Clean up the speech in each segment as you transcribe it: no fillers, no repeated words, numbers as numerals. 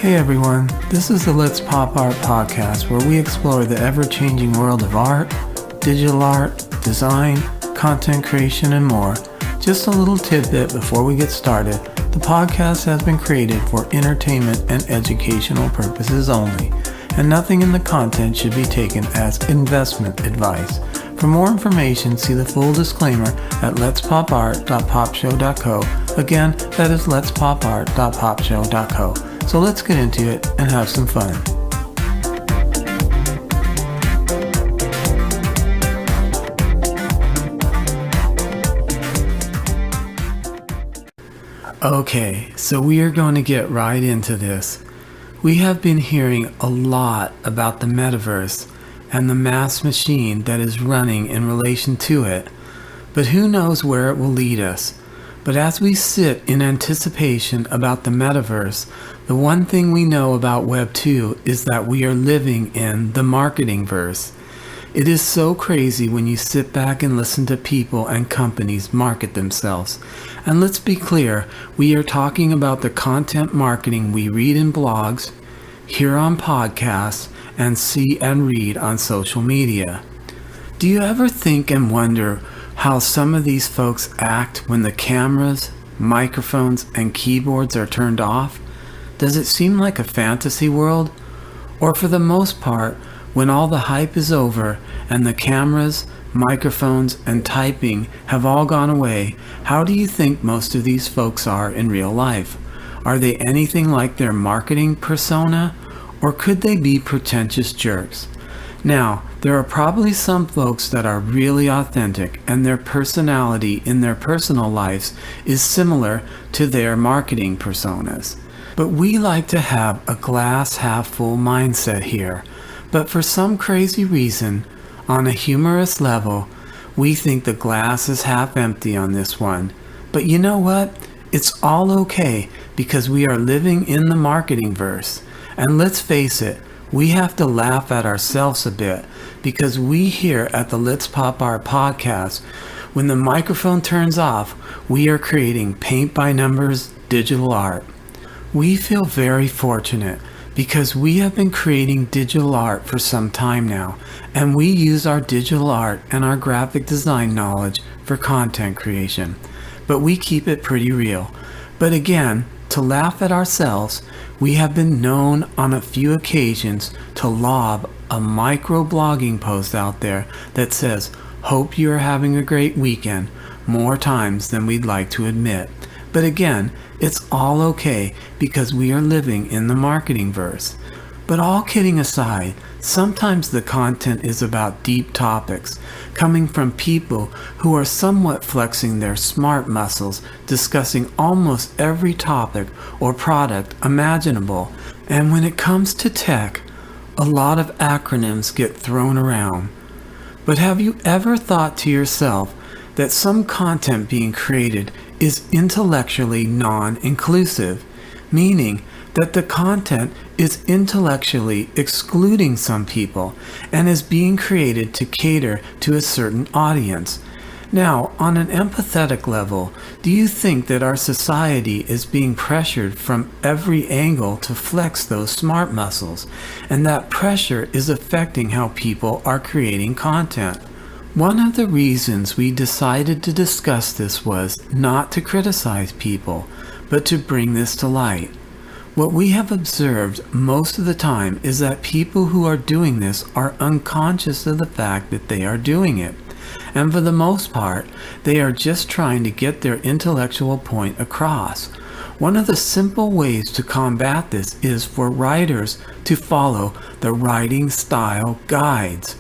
Hey everyone, this is the Let's Pop Art podcast where we explore the ever-changing world of art, digital art, design, content creation, and more. Just a little tidbit before we get started. The podcast has been created for entertainment and educational purposes only, and nothing in the content should be taken as investment advice. For more information, see the full disclaimer at letspopart.popshow.co. Again, that is letspopart.popshow.co. So let's get into it and have some fun. Okay, so we are going to get right into this. We have been hearing a lot about the metaverse and the mass machine that is running in relation to it, but who knows where it will lead us. But as we sit in anticipation about the metaverse, the one thing we know about Web 2 is that we are living in the marketing verse. It is so crazy when you sit back and listen to people and companies market themselves. And let's be clear, we are talking about the content marketing we read in blogs, hear on podcasts, and see and read on social media. Do you ever think and wonder how some of these folks act when the cameras, microphones, and keyboards are turned off? Does it seem like a fantasy world? Or for the most part, when all the hype is over and the cameras, microphones, and typing have all gone away, how do you think most of these folks are in real life? Are they anything like their marketing persona? Or could they be pretentious jerks? Now, there are probably some folks that are really authentic and their personality in their personal lives is similar to their marketing personas. But we like to have a glass half full mindset here. But for some crazy reason, on a humorous level, we think the glass is half empty on this one. But you know what? It's all okay because we are living in the marketing verse. And let's face it, we have to laugh at ourselves a bit because we here at the Let's Pop Art podcast, when the microphone turns off, we are creating paint by numbers digital art. We feel very fortunate because we have been creating digital art for some time now, and we use our digital art and our graphic design knowledge for content creation. But we keep it pretty real. But again, to laugh at ourselves, we have been known on a few occasions to lob a micro-blogging post out there that says, "Hope you are having a great weekend," more times than we'd like to admit. But again, it's all okay because we are living in the marketing verse. But all kidding aside, sometimes the content is about deep topics, coming from people who are somewhat flexing their smart muscles, discussing almost every topic or product imaginable. And when it comes to tech, a lot of acronyms get thrown around. But have you ever thought to yourself that some content being created is intellectually non-inclusive, meaning that the content is intellectually excluding some people and is being created to cater to a certain audience? Now, on an empathetic level, do you think that our society is being pressured from every angle to flex those smart muscles, and that pressure is affecting how people are creating content? One of the reasons we decided to discuss this was not to criticize people, but to bring this to light. What we have observed most of the time is that people who are doing this are unconscious of the fact that they are doing it. And for the most part, they are just trying to get their intellectual point across. One of the simple ways to combat this is for writers to follow the writing style guides.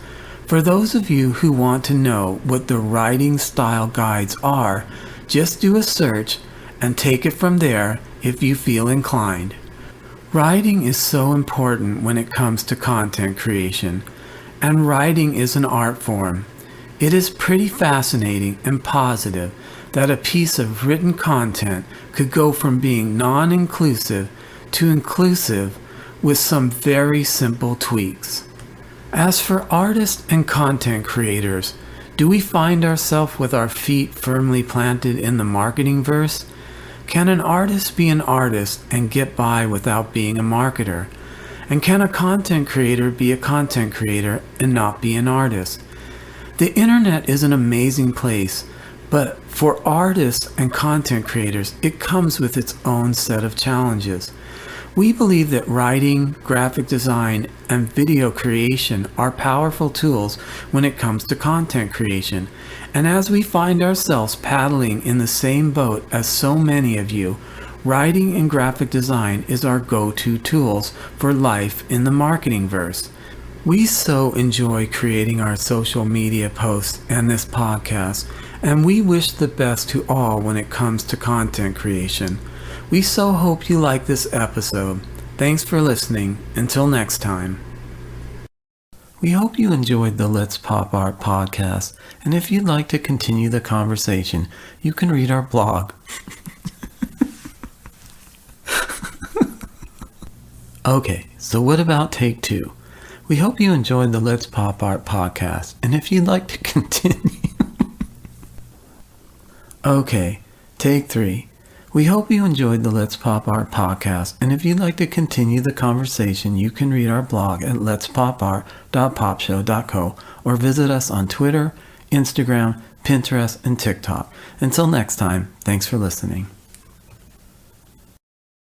For those of you who want to know what the writing style guides are, just do a search and take it from there if you feel inclined. Writing is so important when it comes to content creation, and writing is an art form. It is pretty fascinating and positive that a piece of written content could go from being non-inclusive to inclusive with some very simple tweaks. As for artists and content creators, do we find ourselves with our feet firmly planted in the marketing verse? Can an artist be an artist and get by without being a marketer? And can a content creator be a content creator and not be an artist? The internet is an amazing place, but for artists and content creators, it comes with its own set of challenges. We believe that writing, graphic design, and video creation are powerful tools when it comes to content creation. And as we find ourselves paddling in the same boat as so many of you, writing and graphic design is our go-to tools for life in the marketing verse. We so enjoy creating our social media posts and this podcast, and we wish the best to all when it comes to content creation. We so hope you like this episode. Thanks for listening. Until next time. We hope you enjoyed the Let's Pop Art podcast, and if you'd like to continue the conversation, you can read our blog. Okay, so what about take 2? We hope you enjoyed the Let's Pop Art podcast, and if you'd like to continue... Okay, take 3. We hope you enjoyed the Let's Pop Art podcast, and if you'd like to continue the conversation, you can read our blog at letspopart.popshow.co or visit us on Twitter, Instagram, Pinterest, and TikTok. Until next time, thanks for listening.